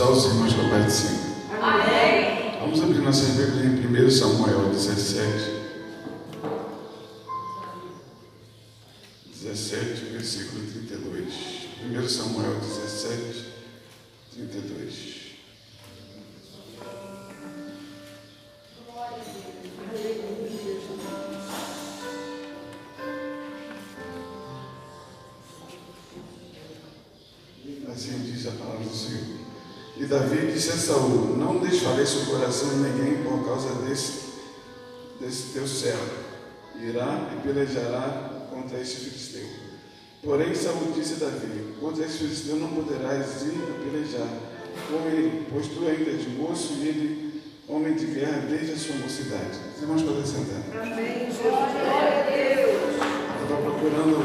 Saúde os irmãos com a paz do Senhor. Amém. Vamos abrir nossa Bíblia em 1 Samuel 17. 17, versículo 32. 1 Samuel 17, 32. Assim diz a palavra do Senhor. E Davi disse a Saul: não desfaleça o coração de ninguém por causa desse teu servo. Irá e pelejará contra este filisteu. Porém Saul disse a Davi: contra este filisteu não poderás ir a pelejar com ele, pois tu ainda és moço e ele homem de guerra desde a sua mocidade. Os irmãos podem sentar. Amém. Glória a Deus. Eu estava procurando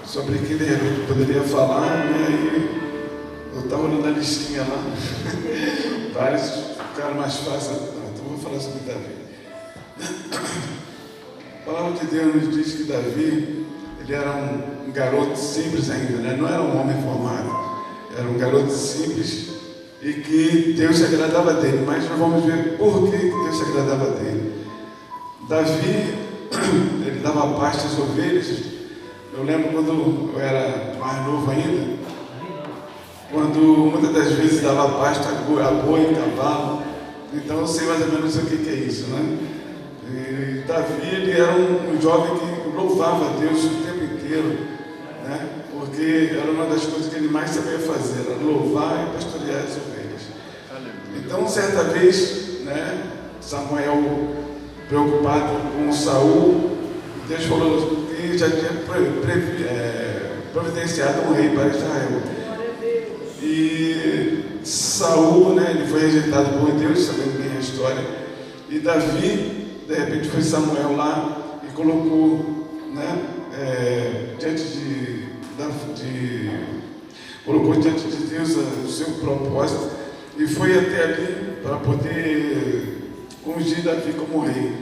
sobre quem de repente poderia falar, né? E eu estava olhando a listinha lá. Vários ficaram mais fáceis. Então vou falar sobre Davi. A palavra de Deus nos diz que Davi, ele era um garoto simples ainda, né? Não era um homem formado, era um garoto simples e que Deus se agradava dele. Mas nós vamos ver por que Deus se agradava dele. Davi, ele dava pasto às ovelhas. Eu lembro quando eu era mais novo ainda, quando muitas das vezes dava pasto a boi, cavalo. Então eu sei mais ou menos o que é isso, né? E Davi, ele era um jovem que louvava a Deus o tempo inteiro, né? Porque era uma das coisas que ele mais sabia fazer, era louvar e pastorear as ovelhas. Então, certa vez, né, Samuel, preocupado com Saul, Deus falou que já tinha providenciado um rei para Israel. E Saul, né, ele foi rejeitado por Deus, sabendo bem a história. E Davi, de repente, foi Samuel lá e colocou, né, diante colocou diante de Deus o seu propósito e foi até ali para poder ungir Davi como rei.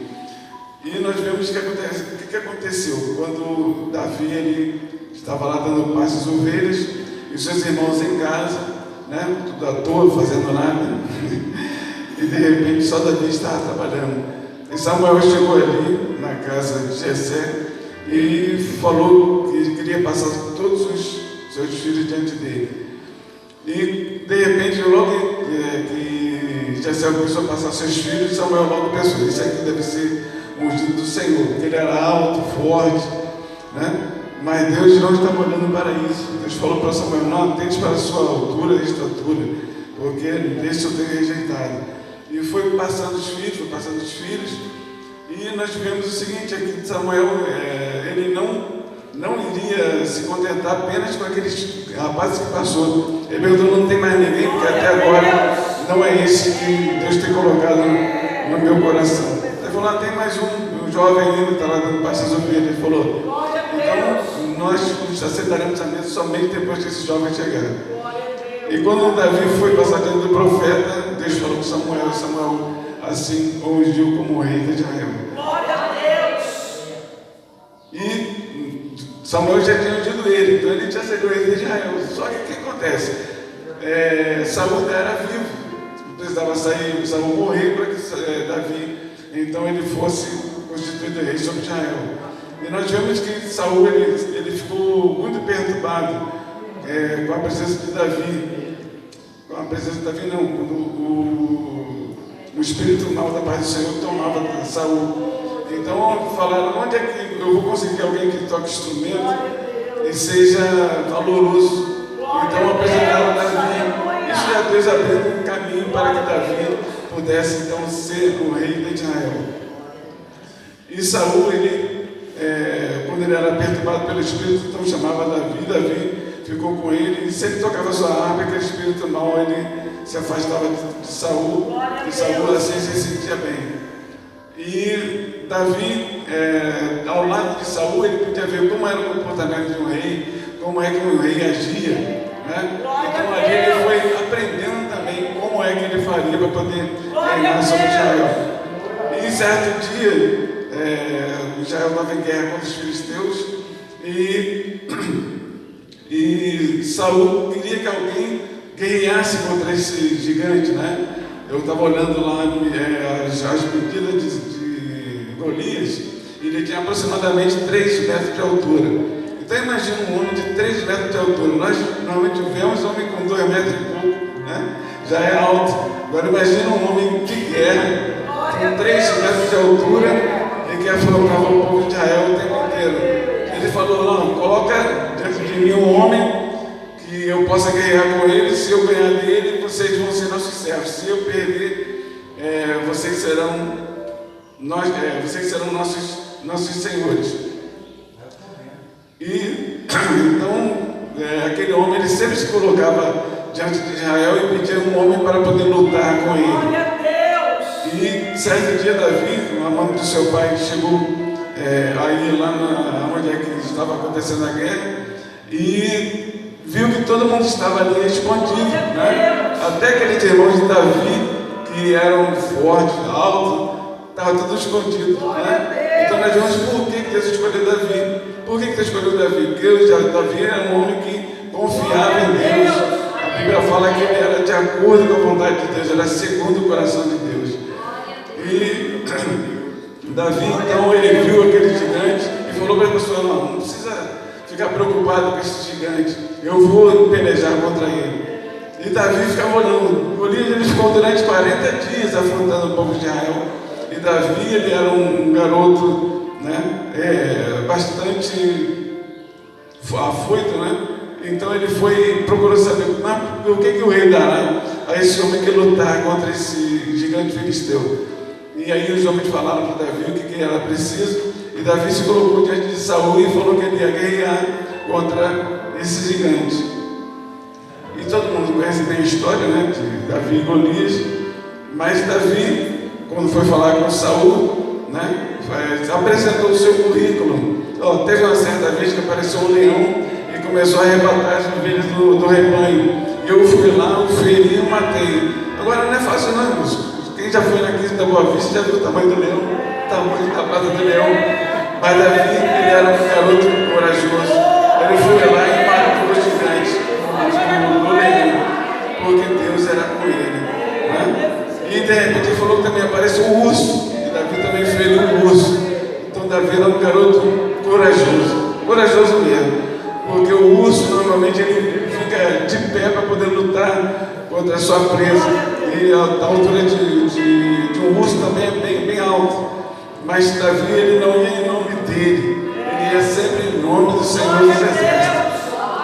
E nós vemos o que aconteceu quando Davi ele estava lá dando pasto às ovelhas e seus irmãos em casa, né, tudo à toa, fazendo nada. E de repente só Davi estava trabalhando. E Samuel chegou ali na casa de Jessé e falou que queria passar todos os seus filhos diante dele. E de repente, logo que Jessé começou a passar seus filhos, Samuel logo pensou: esse aqui deve ser o ungido do Senhor, porque ele era alto, forte, né? Mas Deus não estava olhando para isso. Deus falou para Samuel: não atente para a sua altura e estatura, porque desse eu tenho rejeitado. E foi passando os filhos, e nós vemos o seguinte aqui de Samuel: ele não iria se contentar apenas com aqueles rapazes que passou. Ele perguntou: não tem mais ninguém, porque até agora não é esse que Deus tem colocado no meu coração. Ele falou: tem mais um jovem ainda que está lá dando pasto às ovelhas. Ele falou: então nós nos assentaremos à mesa somente depois que esse jovem chegar. E quando Davi foi passar diante do profeta, Deus falou com Samuel, e Samuel assim o ungiu como rei de Israel. Glória a Deus. E Samuel já tinha ungido ele, então ele tinha sido rei de Israel. Só que o que acontece? Saul ainda era vivo, precisava sair, Saul morrer para que Davi, então ele fosse constituído rei sobre Israel. E nós vemos que Saul ele ficou muito perturbado com a presença de Davi. Com a presença de Davi não, quando o espírito mal da paz do Senhor tomava Saul. Então falaram: onde é que eu vou conseguir alguém que toque instrumento e seja valoroso? Então apresentaram Davi. Isso já Deus abriu um caminho para que Davi pudesse então ser o rei de Israel. E Saul, quando ele era perturbado pelo espírito, então chamava Davi ficou com ele, e se ele tocava sua harpa, aquele espírito mau, ele se afastava de Saul, e Saul assim se sentia bem. E Davi, ao lado de Saul, ele podia ver como era o comportamento de um rei, como é que um rei agia, né? Então ali ele foi aprendendo também como é que ele faria para poder reinar sobre Israel. E certo dia, Israel estava em guerra contra os filisteus, e Saul queria que alguém guerreasse contra esse gigante, né? Eu estava olhando lá as medidas de Golias, e ele tinha aproximadamente 3 metros de altura. Então imagina um homem de 3 metros de altura. Nós normalmente vemos homem com 2 metros e pouco, né? Já é alto. Agora imagina um homem de guerra, com 3 metros de altura, e que afrontava o povo de Israel o tempo inteiro. Ele falou: não, coloca diante de mim um homem que eu possa guerrear com ele. Se eu ganhar dele, vocês vão ser nossos servos. Se eu perder, vocês serão nossos senhores. E então aquele homem, ele sempre se colocava diante de Israel e pedia um homem para poder lutar com ele. Glória a Deus! E certo dia Davi, o amante do seu pai, chegou aí lá onde é que estava acontecendo a guerra, e viu que todo mundo estava ali escondido, né? Até aqueles irmãos de Davi, que eram fortes, altos, estava tudo escondido, né? Então nós vemos por que Deus escolheu Davi. Por que Deus escolheu Davi? Porque Davi era um homem que confiava em Deus. A Bíblia fala que ele era de acordo com a vontade de Deus, era segundo o coração de Deus. E Davi, então, ele viu aquele gigante e falou para a pessoa: não precisa ficar preocupado com esse gigante, eu vou pelejar contra ele. E Davi ficava olhando. Golias, ele ficou durante 40 dias afrontando o povo de Israel. E Davi, ele era um garoto, né, bastante afoito, né? Então ele procurou saber o que o rei dará a esse homem que lutar contra esse gigante filisteu. E aí os homens falaram para Davi o que era preciso, e Davi se colocou diante de Saul e falou que ele ia guerrear contra esse gigante. E todo mundo conhece bem a história, né, de Davi e Golias. Mas Davi, quando foi falar com Saul, né, apresentou o seu currículo. Teve uma certa vez que apareceu um leão e começou a arrebatar as ovelhas do rebanho. E eu fui lá, o feri e o matei. Agora não é fácil não, irmãos. Quem já foi na crise da Boa Vista já viu o tamanho do leão, o tamanho da prata do leão. Mas Davi, ele era um garoto corajoso. Ele foi lá e matou o gigante, o leão, porque Deus era com ele, né? E de repente ele falou que também apareceu um urso, e Davi também feriu um urso. Então Davi era um garoto corajoso mesmo, porque o urso normalmente ele fica de pé para poder lutar contra a sua presa. E a altura de um urso também é bem alto. Mas Davi, ele não ia em nome dele, ele ia sempre em nome do Senhor dos Exércitos.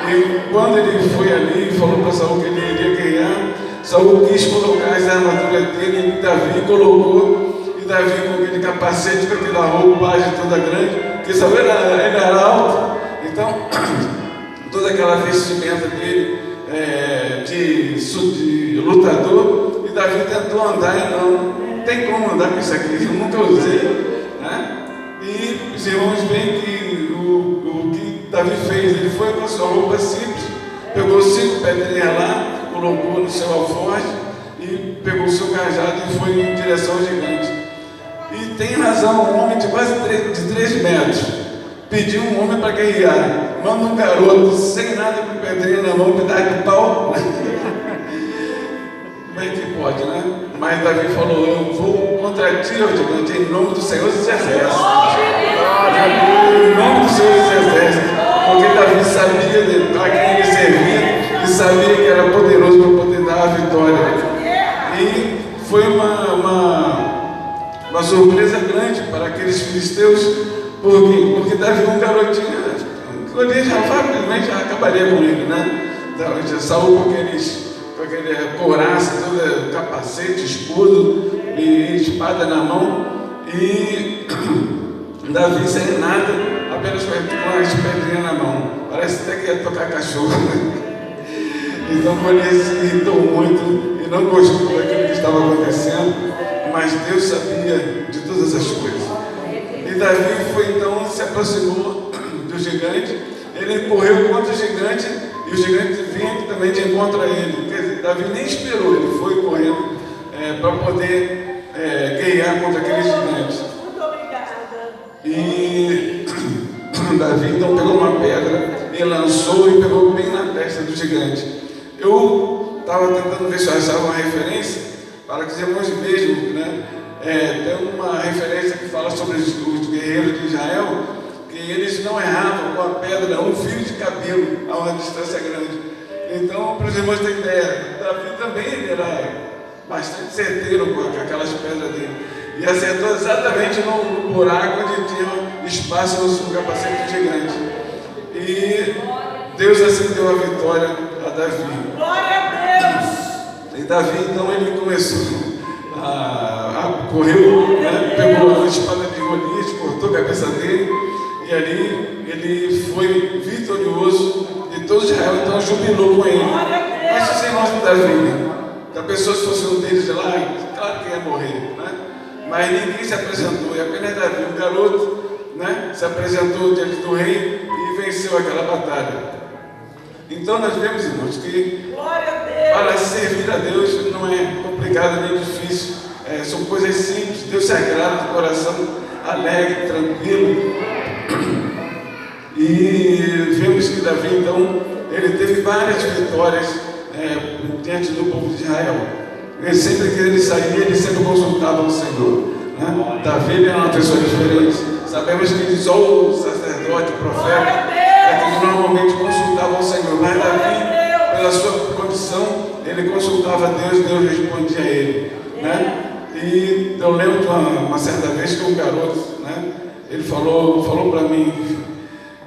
E quando ele foi ali e falou para Saul que ele iria guerrear, Saul quis colocar as armaduras dele, e Davi colocou. E Davi, com aquele capacete, com aquela roupagem toda grande, porque Saul ele era alto, então toda aquela vestimenta dele de lutador. E Davi tentou andar e não tem como andar com isso aqui, eu nunca usei, né? E os irmãos veem que o que Davi fez, ele foi com a sua roupa simples, pegou 5 pedrinhas lá, colocou no seu alforje e pegou o seu cajado e foi em direção ao gigante. E tem razão, um homem de quase 3 metros pediu um homem para guerrear, manda um garoto sem nada, com pedrinha na mão, um pedaço de pau. Como é que pode, né? Mas Davi falou: eu vou contra ti, ó gigante, em nome do Senhor dos Exércitos. Em nome do Senhor dos Exércitos. Porque Davi sabia a quem ele servia e sabia que era poderoso para poder dar a vitória. E foi uma surpresa grande para aqueles filisteus, porque Davi, um garotinho, Golias já facilmente já acabaria com ele, né? Saul com aquele couraça, todo capacete, escudo e espada na mão, e Davi sem nada, apenas com as pedrinhas na mão. Parece até que ia tocar cachorro. Então Golias se irritou muito e não gostou daquilo que estava acontecendo, mas Deus sabia de todas as coisas. E Davi foi então, se aproximou do gigante, ele correu contra o gigante, e o gigante vinha também de encontro a ele. Quer dizer, Davi nem esperou, ele foi correndo para poder guerrear contra aquele gigante. Muito obrigada. E Davi então pegou uma pedra e lançou e pegou bem na testa do gigante. Eu tentando ver se eu achava uma referência, para que os irmãos vejam, né? Tem uma referência que fala sobre os guerreiros de Israel, que eles não erravam com a pedra um fio de cabelo a uma distância grande. Então, para os irmãos terem ideia, Davi também ele era bastante certeiro com aquelas pedras dele. E acertou exatamente no buraco onde tinha espaço no capacete gigante. E Deus assim deu a vitória a Davi. Glória a Deus! E Davi, então, ele começou correu, né, pegou a espada de Golias, cortou a cabeça dele, e ali ele foi vitorioso, e todo Israel então jubilou com ele. Mas os irmãos de Davi, se a pessoa se fosse um deles lá, claro que ia morrer, né? Mas ninguém se apresentou, e apenas Davi, um garoto, né, se apresentou diante do rei e venceu aquela batalha. Então nós vemos, irmãos, que para servir a Deus não é complicado nem difícil, são coisas simples. Deus se agrada do coração alegre, tranquilo. E vemos que Davi, então, ele teve várias vitórias diante do povo de Israel. Ele sempre que ele saía, ele sempre consultava o Senhor, né? Davi ele era uma pessoa diferente. Sabemos que só o sacerdote, o profeta, que normalmente consultava o Senhor, mas Davi, pela sua condição, ele consultava a Deus, Deus respondia a ele, né? E eu lembro de uma certa vez que um garoto, né, ele falou para mim,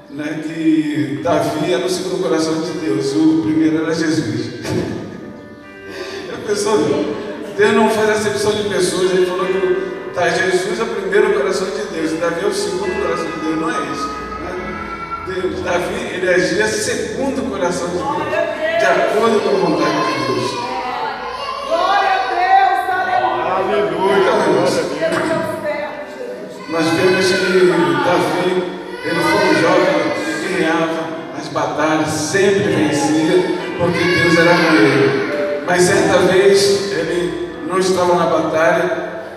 né, que Davi era o segundo coração de Deus, o primeiro era Jesus. A pessoa, Deus não faz acepção de pessoas, ele falou que Jesus é o primeiro coração de Deus, e Davi é o segundo coração de Deus, não é isso, né? Davi, ele agia segundo o coração de Deus, de acordo com a vontade de Deus. Glória a Deus, aleluia. Nós vemos que Davi, ele foi um jovem que guerreava as batalhas, sempre vencia, porque Deus era com ele. Mas certa vez ele não estava na batalha,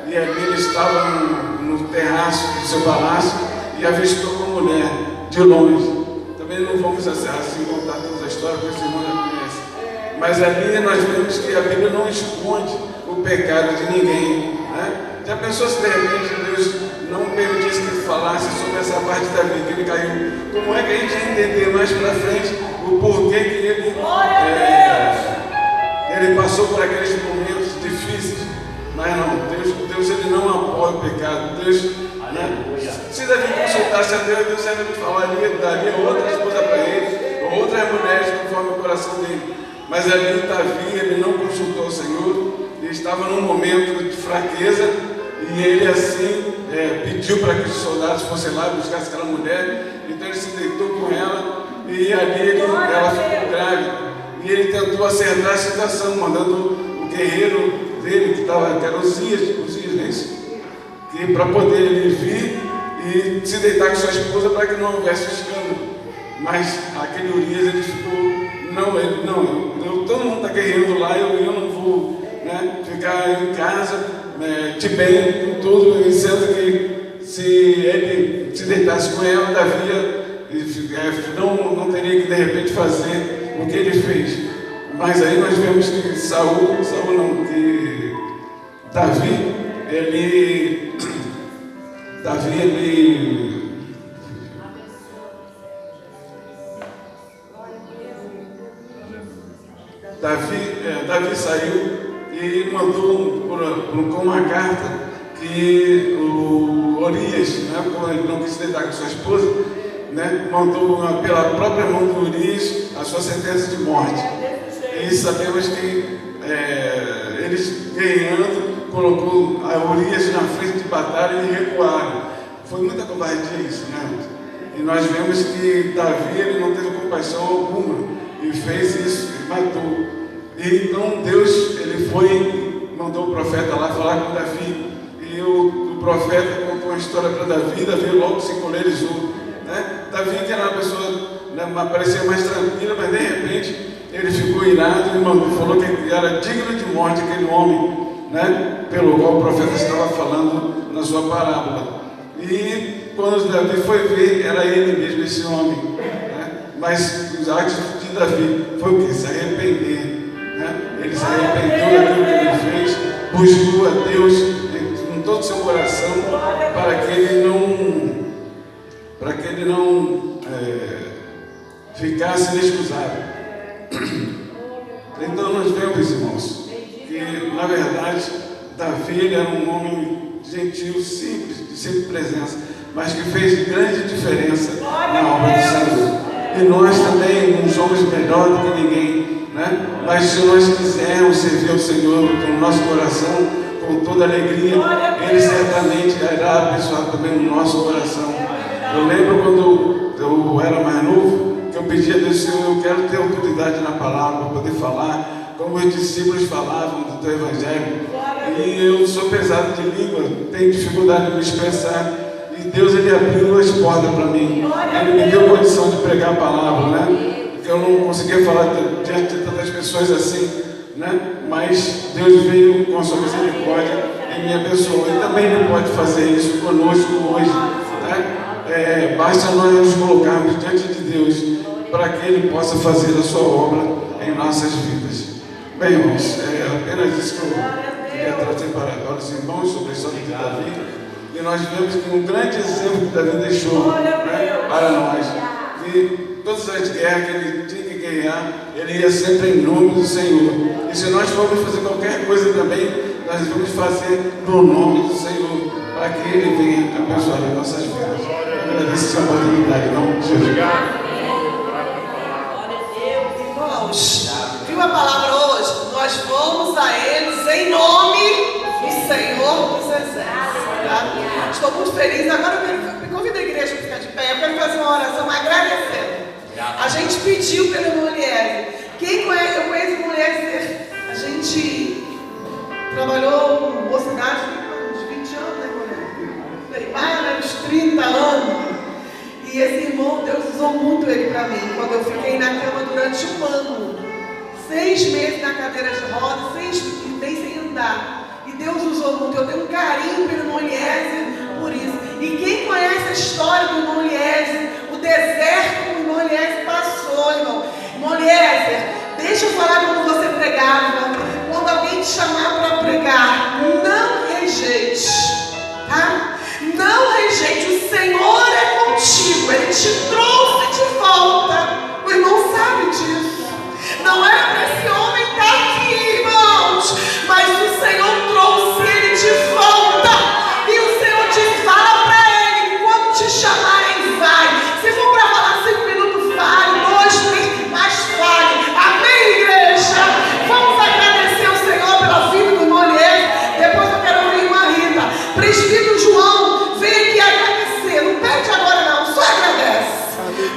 e ali ele estava no terraço do seu palácio e avistou uma mulher de longe. Também não vamos assim contar toda a história, porque esse irmão já conhece. Mas ali nós vemos que a Bíblia não esconde o pecado de ninguém, né? Já pensou se de repente Deus não permitisse que falasse sobre essa parte da vida, que ele caiu? Como é que a gente ia entender mais para frente o porquê que ele passou por aqueles momentos difíceis? Mas não, Deus ele não apoia o pecado. Deus, né? Se Davi consultasse a Deus, Deus ainda falaria, daria outra esposa para ele, ou outras mulheres conforme o coração dele. Mas ali Davi, ele não consultou o Senhor, ele estava num momento de fraqueza, e ele assim pediu para que os soldados fossem lá e buscassem aquela mulher. Então ele se deitou com ela, e ali ela ficou grávida. E ele tentou acertar a situação, mandando o guerreiro dele, que era Uzias, né, que para poder ele vir e se deitar com sua esposa para que não houvesse escândalo. Mas aquele Urias, ele ficou, todo mundo está guerreando lá, eu não vou, né, ficar em casa, de bem com tudo, sendo que se ele se deitasse com ela, Davi não teria que de repente fazer o que ele fez. Mas aí nós vemos que Davi saiu e mandou com uma carta que o Urias, né, como ele não quis se deitar com sua esposa, né, mandou pela própria mão do Urias a sua sentença de morte. E sabemos que eles, guerreando, colocou a Urias na frente de batalha e recuaram. Foi muita covardia isso, né? E nós vemos que Davi, ele não teve compaixão alguma e fez isso, e matou. E então Deus, ele mandou o profeta lá falar com Davi. E o profeta contou uma história para Davi. Davi logo se encolerizou, né? Davi, que era uma pessoa, né, parecia mais tranquila, mas de repente ele ficou irado e falou que era digno de morte aquele homem, né, pelo qual o profeta estava falando na sua parábola. E quando Davi foi ver, era ele mesmo, esse homem, né? Mas a atitude de Davi foi o que? Se arrepender, né? ele se arrependeu daquilo que ele fez, buscou a Deus com todo o seu coração, para que ele não ficasse inexcusável. Então nós vemos, irmãos, que na verdade Davi ele era um homem gentil, simples, de sempre presença, mas que fez grande diferença na obra do Senhor. E nós também não somos melhor do que ninguém, né? Mas se nós quisermos servir ao Senhor com o nosso coração, com toda alegria, Ele certamente irá abençoar também o nosso coração. Eu lembro quando eu era mais novo, que eu pedia a Deus, Senhor, eu quero ter autoridade na palavra, para poder falar como os discípulos falavam do teu Evangelho. E eu sou pesado de língua, tenho dificuldade de me expressar. E Deus, Ele abriu as portas para mim. Ele me deu condição de pregar a palavra, né? Porque eu não conseguia falar diante de tantas pessoas assim, né? Mas Deus veio com a sua misericórdia e me abençoou. E também Ele pode fazer isso conosco hoje, né? Basta nós nos colocarmos diante de Deus para que Ele possa fazer a sua obra em nossas vidas. Bem, irmãos, apenas isso que eu queria trazer para os irmãos sobre a história de Davi. E nós vemos que um grande exemplo que Davi deixou, né, para nós, que todas as guerras que ele tinha que ganhar, ele ia sempre em nome do Senhor. E se nós formos fazer qualquer coisa também, nós vamos fazer no nome do Senhor, para que Ele venha abençoar as nossas vidas. Eu agradeço essa oportunidade, não? Jesus. Viu a palavra hoje? Nós vamos a eles em nome do Senhor dos Exércitos. Tá? Estou muito feliz. Agora eu me convido a igreja para ficar de pé. Eu quero fazer uma oração agradecendo. A gente pediu pela irmã Eliezer. Quem conhece? Eu conheço a irmã Eliezer. A gente trabalhou com mocidade uns 20 anos, né, irmã? Mais de 30 anos. E esse irmão, Deus usou muito ele para mim. Quando eu fiquei na cama durante um ano, 6 meses na cadeira de rodas, 6 meses sem andar. E Deus usou muito. Eu tenho um carinho pelo irmão Eliezer por isso. E quem conhece a história do irmão Eliezer, o deserto que o irmão Eliezer passou, irmão. Irmão Eliezer, deixa eu falar como você pregava. Quando alguém te chamar para pregar, não rejeite, tá? Não rejeite, o Senhor é contigo, Ele te trouxe de volta. O irmão sabe disso. Não era para esse homem estar aqui, irmãos, mas o Senhor trouxe ele de volta. E o Senhor te fala para ele: quando te chamarem, vai. Se for para falar 5 minutos, fale, 2, 3, mas fale. Amém, igreja? Vamos agradecer ao Senhor pela vida do irmão Eliezer. Depois eu quero ouvir uma Rita. Presbítero João, vem aqui agradecer. Não pede agora não, só agradece.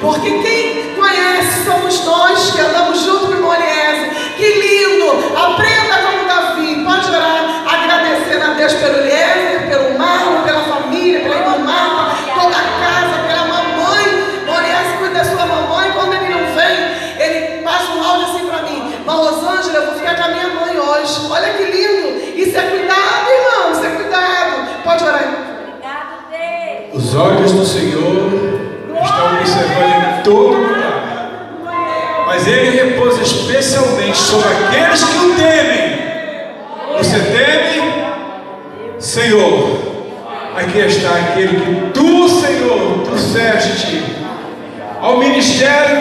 Porque quem conhece somos nós que andamos junto com o irmão Eliezer. Que lindo! Aprenda como Davi. Pode orar agradecendo a Deus pelo Eliezer, pelo Marlon, pela família, pela irmã Marta, toda a casa, pela mamãe. O Eliezer cuida da sua mamãe. Quando ele não vem, ele passa um áudio assim para mim: Irmã Rosângela, eu vou ficar com a minha mãe hoje. Olha que lindo! Isso é cuidado, irmão. Isso é cuidado. Pode orar. Obrigado, Deus. Os olhos do Senhor estão observando em todo lugar, mas Ele repousa especialmente sobre aqueles que o temem. Você teme? Senhor, aqui está aquele que tu, Senhor, trouxeste ao ministério